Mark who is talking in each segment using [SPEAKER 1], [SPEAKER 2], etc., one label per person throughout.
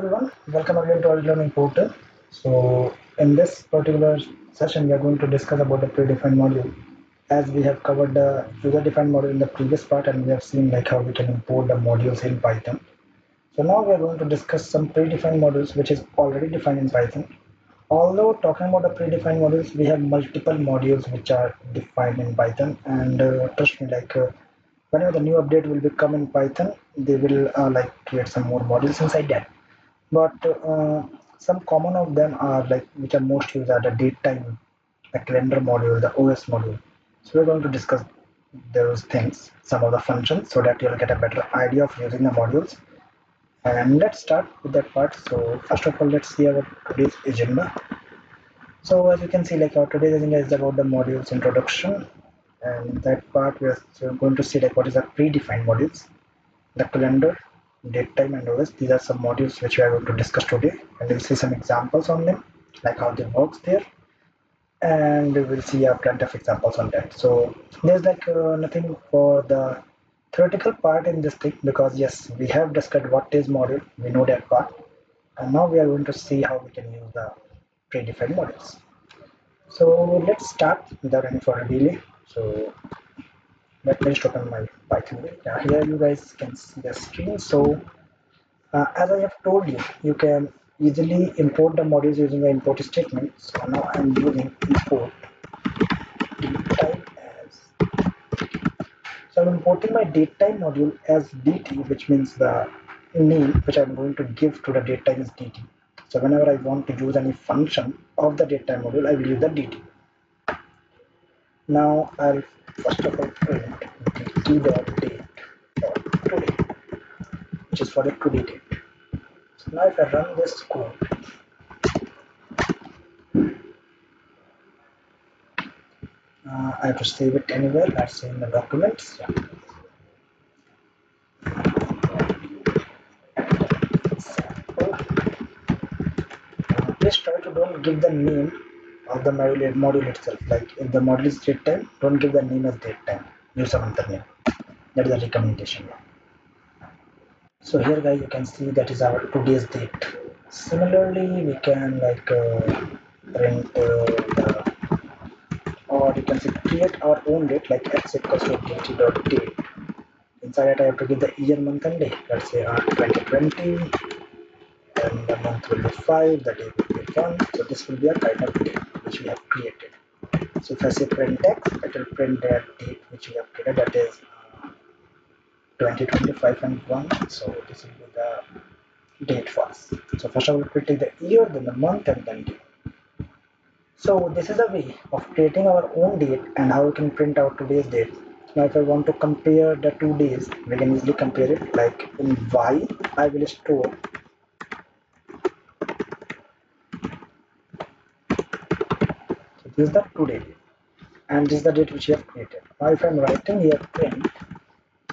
[SPEAKER 1] everyone, welcome again to our learning portal. In this particular session, we are going to discuss about the predefined module. As we have covered the user-defined module in the previous part, and we have seen like how we can import the modules in Python. So now we are going to discuss some predefined modules which is already defined in Python. Although talking about the predefined modules, we have multiple modules which are defined in Python, and trust me, whenever the new update will become in Python, they will like create some more modules inside that. But some common of them are like which are most used are the datetime, the calendar module, the OS module. So we're going to discuss those things, some of the functions, so that you'll get a better idea of using the modules. And let's start with that part. So first of all, let's see our today's agenda. So as you can see, like our today's agenda is about the modules introduction, and in that part we are going to see like what is the predefined modules, the calendar, date time, and OS. These are some modules which we are going to discuss today, and we'll see some examples on them, like how they works there, and we will see a plenty of examples on that. So there's like nothing for the theoretical part in this thing, because yes, we have discussed what is module, we know that part, and now we are going to see how we can use the predefined modules. So let's start without any further delay. So let me just open my Python. Here you guys can see the screen. So as I have told you, you can easily import the modules using the import statement. So now I'm using import datetime as. So I'm importing my datetime module as dt, which means the name which I'm going to give to the datetime is dt. So whenever I want to use any function of the datetime module, I will use the dt. Now I'll first of all print dt.date.today, which is for the today date. So now if I run this code, I have to save it anywhere. Let's say in the documents. Yeah. Sample. Please try to don't give the name of the module itself. Like if the module is date time, don't give the name as date time. Use some other name. That is a recommendation. So here, guys, you can see that is our today's date. Similarly, we can like print or you can say create our own date like x equals to dt.date. Inside it, I have to give the year, month, and day. Let's say 2020, and the month will be 5, the day will be 1. So this will be a kind of date which we have created. So if I say print x, it will print that date which we have created, that is 2025 and 1. So this will be the date for us. So first of all, we will take the year, then the month, and then day. So this is a way of creating our own date and how we can print out today's date. Now if I want to compare the 2 days, we can easily compare it. Like in y, I will store. So this is the today, and this is the date which you have created. Now if I'm writing here print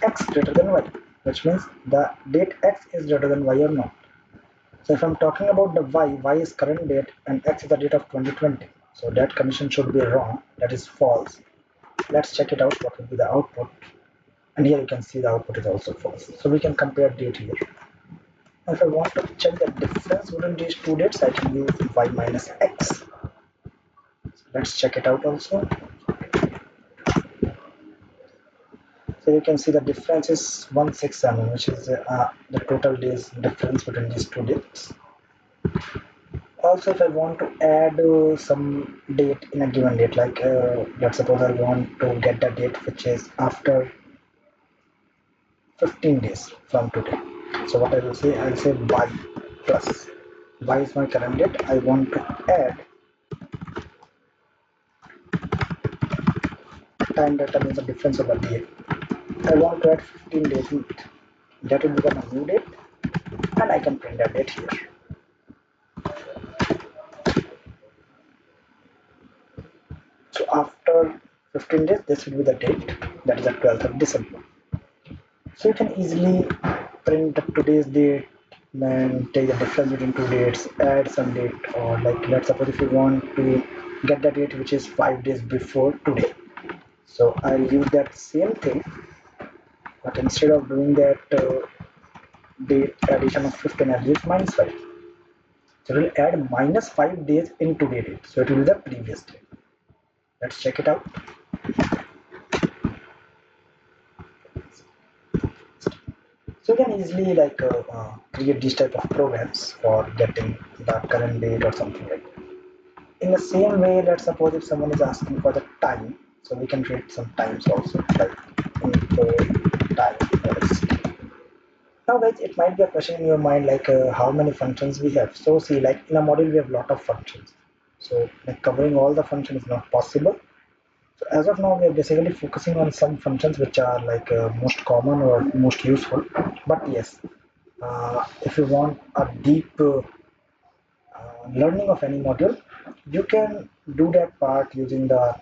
[SPEAKER 1] x greater than y, which means the date x is greater than y or not. So if I'm talking about the y is current date and x is the date of 2020. So that condition should be wrong, that is false. Let's check it out, what will be the output. And here you can see the output is also false. So we can compare date here. Now if I want to check the difference between these two dates, I can use y minus x. So let's check it out also. So you can see the difference is 167, which is the total days difference between these two dates. Also, if I want to add some date in a given date, like let's suppose I want to get the date which is after 15 days from today. So what I will say, I'll say y plus. Y is my current date. I want to add time data means the difference of the date. I want to add 15 days in it. That will become a new date, and I can print that date here. So after 15 days, this will be the date, that is the 12th of December. So you can easily print today's date and take the difference between two dates, add some date, or like let's suppose if you want to get the date which is 5 days before today. So I'll use that same thing, but instead of doing that date addition of fifth energy is -5. So it will add -5 days into the date. So it will be the previous day. Let's check it out. So you can easily create these type of programs for getting the current date or something like that. In the same way, let's suppose if someone is asking for the time, so we can create some times also, like info time. Now guys, it might be a question in your mind like how many functions we have. So see, like in a module we have lot of functions. So like covering all the functions is not possible. So as of now, we are basically focusing on some functions which are like most common or most useful. But yes, if you want a deep learning of any module, you can do that part using the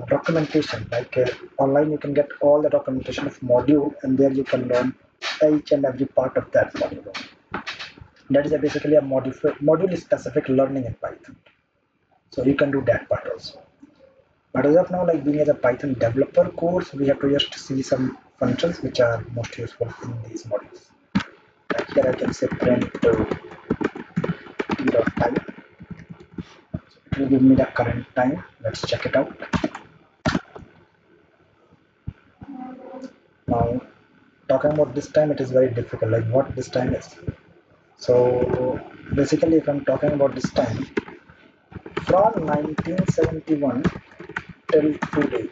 [SPEAKER 1] documentation. Like online, you can get all the documentation of module, and there you can learn each and every part of that module. That is basically a module specific learning in Python. So you can do that part also. But as of now, like being as a Python developer course, we have to just see some functions which are most useful in these modules. Like here I can say print t.time. It will give me the current time. Let's check it out. Now, talking about this time, it is very difficult. Like what this time is. So basically, if I'm talking about this time, from 1971 till today,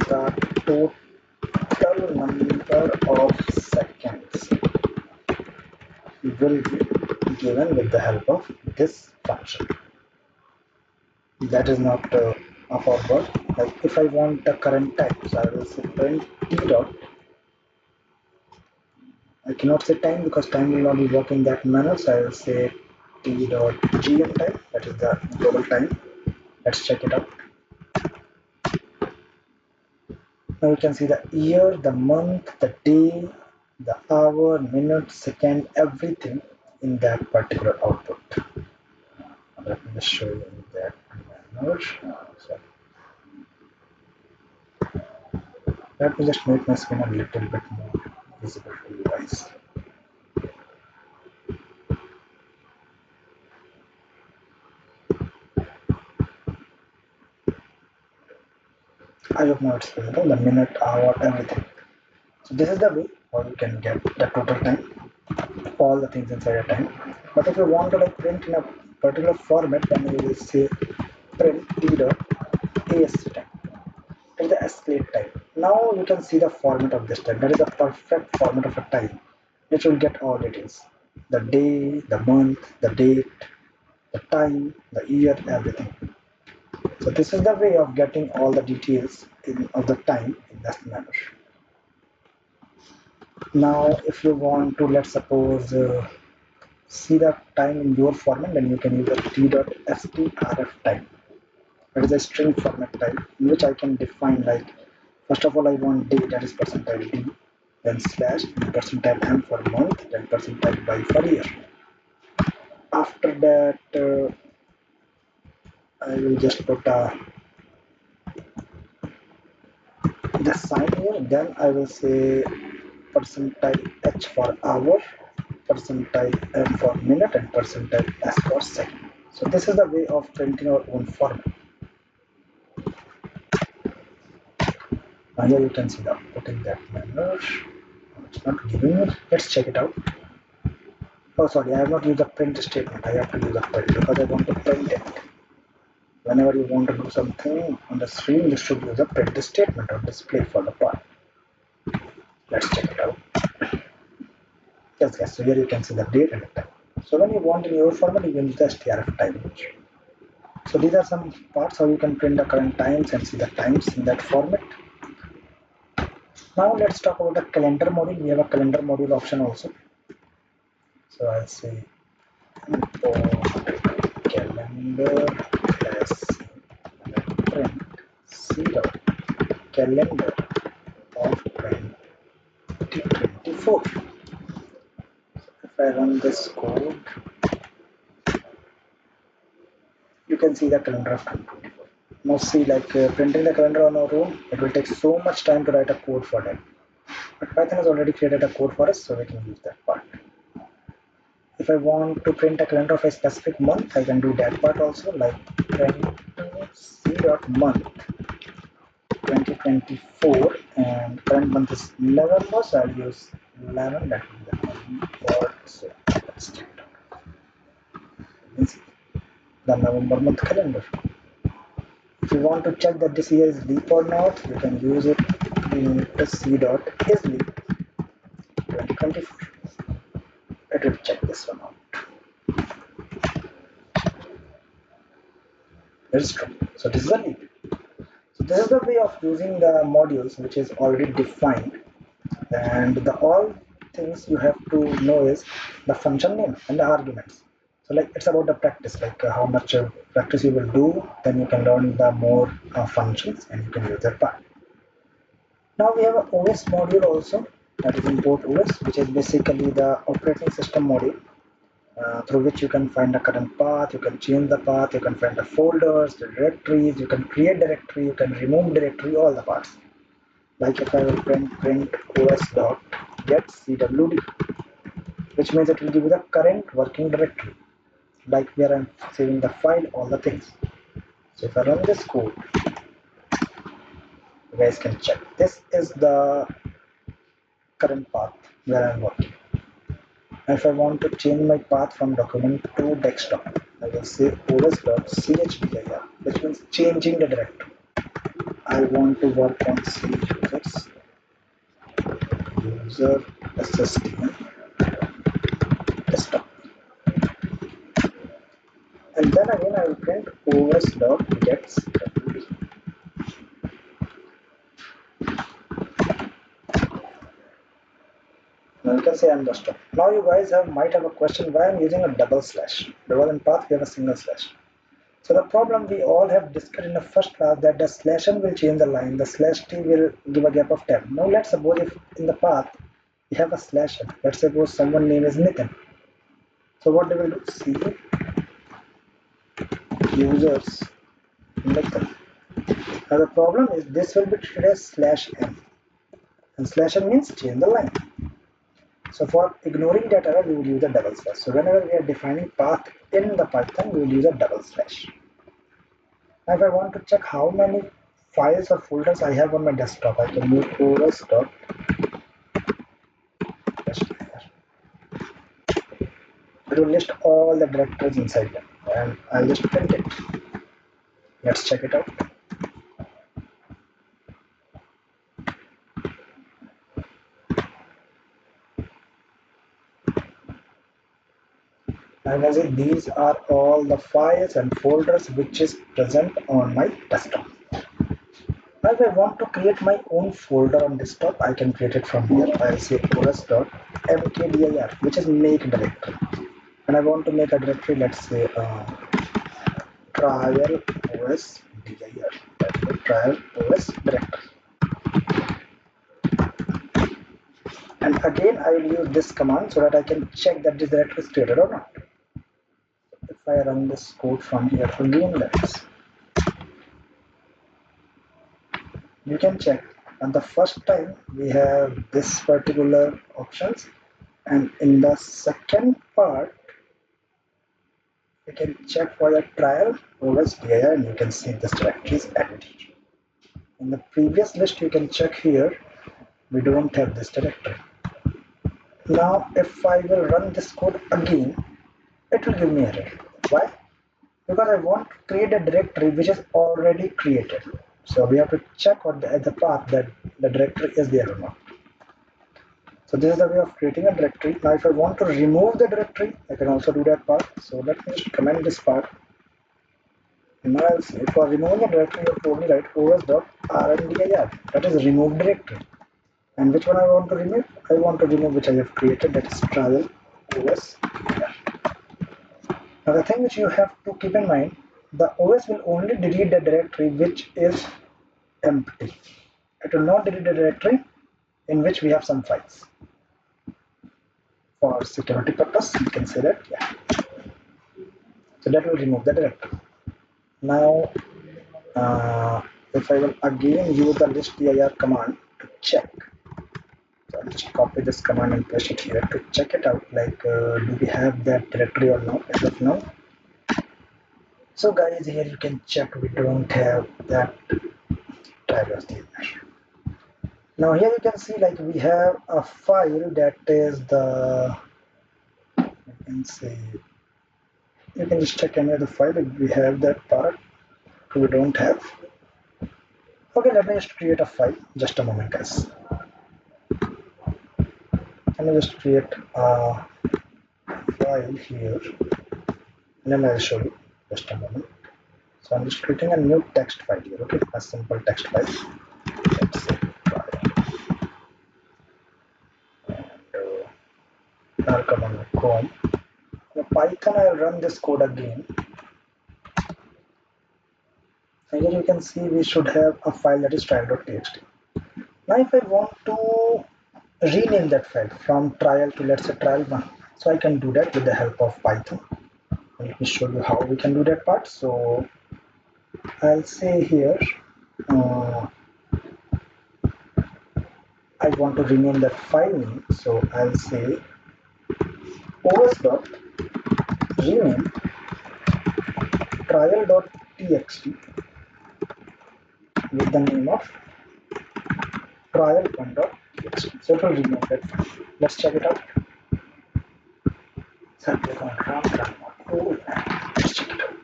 [SPEAKER 1] the total number of seconds will be given with the help of this function. That is not a forward. Like if I want the current time, so I will say print t dot. I cannot say time because time will not be working that manner. So I will say t dot gm time. That is the global time. Let's check it out. Now you can see the year, the month, the day, the hour, minute, second, everything in that particular output. Let me just show you in that manner. So let me just make my screen a little bit more visible to you guys. I hope now it's visible, the minute, hour, everything. So this is the way how you can get the total time, all the things inside a time. But if you want to like print in a particular format, then you will say print t dot ASC time. That is the escalate time. Now you can see the format of this time. That is the perfect format of a time. It will get all details. The day, the month, the date, the time, the year, everything. So this is the way of getting all the details of the time in that manner. Now, if you want to, let's suppose, see the time in your format, then you can use a t.strf time. That is a string format type in which I can define like, first of all, I want day, that is percentile d, then slash, then percentile m for month, then percentile y for year. After that, I will just put the sign here, then I will say percentile h for hour, percentile m for minute, and percentile s for second. So this is the way of printing our own format. Now here you can see the output in that manner. It's not giving it. Let's check it out. Oh sorry, I have not used the print statement. I have to use a print because I want to print it. Whenever you want to do something on the screen, you should use a print statement or display for the part. Let's check it out. Yes, guys. So here you can see the date and the time. So when you want in your format, you can use the strf time. So these are some parts how you can print the current times and see the times in that format. Now let's talk about the calendar module. We have a calendar module option also. So I'll say import calendar as print c dot calendar of 2024. If I run this code, you can see the calendar of 2024. Now see, like printing the calendar on our own, it will take so much time to write a code for that. But Python has already created a code for us, so we can use that part. If I want to print a calendar of a specific month, I can do that part also, like print c.month 2024, and current month is November, so I'll use 11. That will be the November. So let's check it out. You can see the November month calendar. If you want to check that this year is leap or not, you can use it in c.isLeap 2024. Let me check this one out. It's true. So this is a leap. So this is the way of using the modules which is already defined, and the all things you have to know is the function name and the arguments. So like it's about the practice, like how much practice you will do, then you can learn the more functions and you can use that part. Now we have an OS module also, that is import OS, which is basically the operating system module through which you can find the current path, you can change the path, you can find the folders, the directories, you can create directory, you can remove directory, all the parts. Like if I will print os dot get cwd, which means it will give you the current working directory, like where I'm saving the file, all the things. So if I run this code, you guys can check. This is the current path where I'm working. If I want to change my path from document to desktop, I will say os.chdir, which means changing the directory. I want to work on C user SSDN desktop. And then again I will print os.getswd. Now you can say I'm desktop. Now you guys might have a question why I'm using a double slash. Because in path we have a single slash. So the problem we all have discussed in the first class that the slash n will change the line, the slash t will give a gap of 10. Now let's suppose if in the path we have a slash n. Let's suppose someone name is Nitin. So what they will do? C users Nitin. Now the problem is this will be treated as slash n. And slash n means change the line. So for ignoring that error, we will use a double slash. So whenever we are defining path in the Python, we will use a double slash. Now if I want to check how many files or folders I have on my desktop, I can use os.dir. It will list all the directories inside them, and I'll just print it. Let's check it out. And as if these are all the files and folders which is present on my desktop. Now if I want to create my own folder on desktop, I can create it from here. I'll say os.mkdir, which is make directory. And I want to make a directory, let's say trial os dir. That's the trial os directory. And again I will use this command so that I can check that this directory is created or not. If I run this code from here again, let's, you can check. And the first time we have this particular options, and in the second part we can check for the trial os dir, and you can see this directory is added here. In the previous list you can check here, we don't have this directory. Now if I will run this code again, it will give me error. Why? Because I want to create a directory which is already created. So we have to check on the path that the directory is there or not. So this is the way of creating a directory. Now if I want to remove the directory, I can also do that part. So let me just comment this part. And now I'll say for removing a directory, you have to only write os.rmdir, that is remove directory. And which one I want to remove? I want to remove which I have created, that is trial os. Now the thing which you have to keep in mind, the OS will only delete the directory which is empty. It will not delete the directory in which we have some files. For security purpose, you can say that, yeah. So that will remove the directory. Now, if I will again use the list dir command to check, so just copy this command and paste it here to check it out, like do we have that directory or not as of now. So guys, here you can check we don't have that drivers there. Now here you can see like we have a file that is the, you can see, you can just check any other file if we have that part. We don't have. Okay, let me just create a file. Just a moment, guys. Let me just create a file here, and then I'll show you. Just a moment. So I'm just creating a new text file here. Okay, a simple text file. Let's say file. And I'll come on Chrome. Now Python, I'll run this code again. And here you can see we should have a file that is trial.txt. Now if I want to rename that file from trial to, let's say, trial1, so I can do that with the help of Python. Let me show you how we can do that part. So I'll say here I want to rename that file name, so I'll say os dot rename trial.txt with the name of trial1.txt. So it will rename that file. Let's check it out. So click on run module and let's check it out.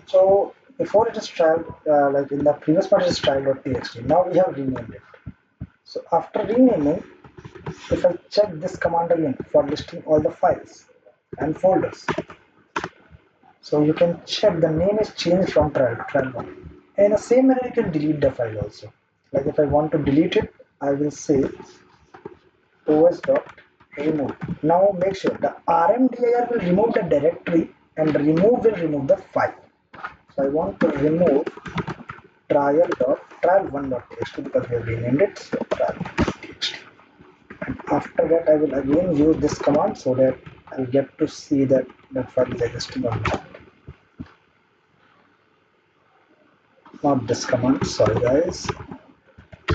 [SPEAKER 1] So before it is trial, like in the previous part it is trial.txt. Now we have renamed it. So after renaming, if I check this command again for listing all the files and folders, so you can check the name is changed from trial1. In the same manner, you can delete the file also. Like if I want to delete it, I will say os.remove. Now make sure the rmdir will remove the directory and remove will remove the file. So I want to remove trial1.txt because we have renamed it. So trial.txt. And after that, I will again use this command so that I'll get to see that the file is existing or not. Not this command, sorry guys.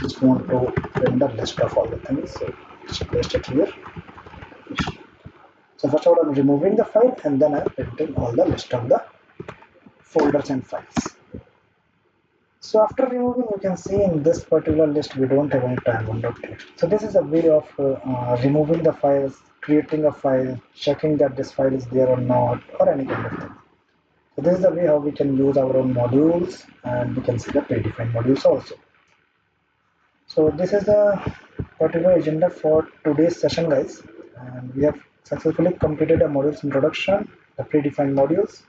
[SPEAKER 1] Just want to print the list of all the things. So just paste it here. So first of all, I'm removing the file and then I'm printing all the list of the folders and files. So after removing, you can see in this particular list we don't have any trial1.txt. So this is a way of removing the files, creating a file, checking that this file is there or not, or any kind of thing. So this is the way how we can use our own modules, and we can see the predefined modules also. So this is the particular agenda for today's session, guys, and we have successfully completed the modules introduction, the predefined modules,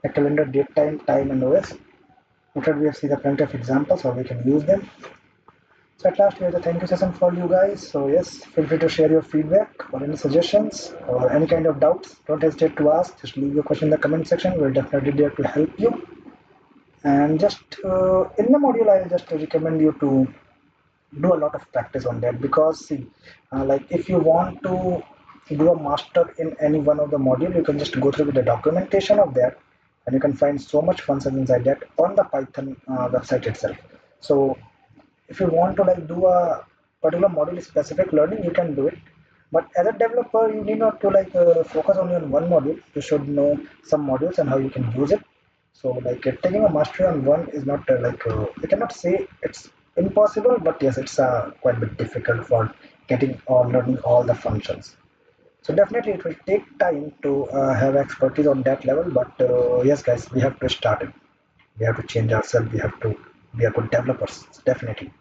[SPEAKER 1] the calendar, date, time, and OS. After we have seen the plenty of examples how we can use them. So at last we have the thank you session for you guys. So yes, feel free to share your feedback or any suggestions or any kind of doubts. Don't hesitate to ask. Just leave your question in the comment section. We'll definitely be there to help you. And just in the module, I'll just recommend you to do a lot of practice on that, because see, like if you want to do a master in any one of the module, you can just go through the documentation of that, and you can find so much functions inside that on the Python website itself. So if you want to like do a particular module specific learning, you can do it, but as a developer you need not to like focus only on one module. You should know some modules and how you can use it. So like taking a mastery on one is not I cannot say it's impossible, but yes, it's quite a bit difficult for getting or learning all the functions. So definitely it will take time to have expertise on that level, but yes guys, we have to start it. We have to change ourselves. We have to be a good developers, definitely.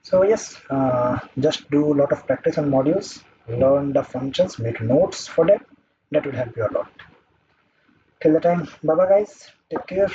[SPEAKER 1] So yes, just do a lot of practice on modules, learn the functions, make notes for that. That will help you a lot. Till the time, bye bye guys. Take care.